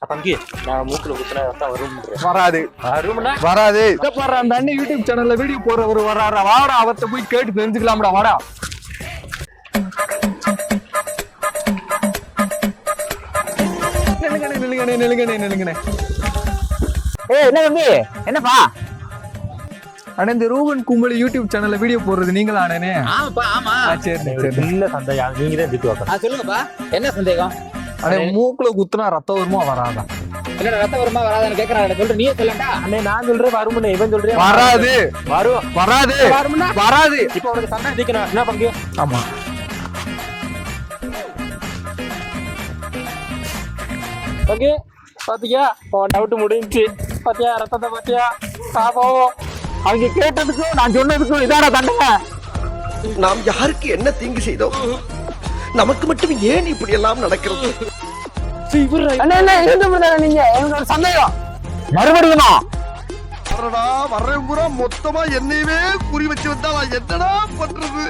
பங்கி நான் மூக்குல குத்துனா ரத்தம் வரும். வராது வரும்னா வராது. இத பாரு அந்த அண்ணன் யூடியூப் சேனல்ல வீடியோ போறவர் வராரா, வாடா அவர்கிட்ட போய் கேட்டு தெரிஞ்சுக்கலாம்டா, வாடா. நிலுங்கண்ணே. என்ன தம்பி, என்னப்பா? அண்ணா இந்த ரூபன் கும்பல் யூடியூப் சேனல்ல வீடியோ போடுறது நீங்களா அண்ணே? ஆமாப்பா, ஆமா. சரி. இல்ல சந்தேகம் நீங்க தான் திட்டு வைக்கணும். சொல்லுங்கப்பா, என்ன சந்தேகம்? அண்ணே மூக்குல குத்துனா ரத்தம் வருமா வராதா? என்னோட ரத்தம் வருமா வராதான்னு கேக்குறாங்க. சொல்றேன், நீயே சொல்லட்டா? அண்ணே நான் சொல்றேன் வரும்னு, இவன் சொல்றேன் வராது. வராது. வராது. இப்ப உனக்கு சந்தேகம் தீக்கணும் என்ன பங்கு? ஆமா பங்கு பாத்தியா டவுட் முடிஞ்சு. பாத்தியா ரத்தத்தை பாத்தியா? பாப்போம். அவங்க கேட்டதுக்கும் நான் சொன்னதுக்கும் இதான தண்டனை. நாம் யாருக்கு என்ன தீங்கு செய்தோம்? நமக்கு மட்டும் ஏன் இப்படி எல்லாம் நடக்கிறது? நீங்க எனக்கு ஒரு சந்தேகம் மறுபடியுமா வர்றேன் பூரா மொத்தமா என்னையவே குறி வச்சு வந்தா நான் என்னடா பண்றது?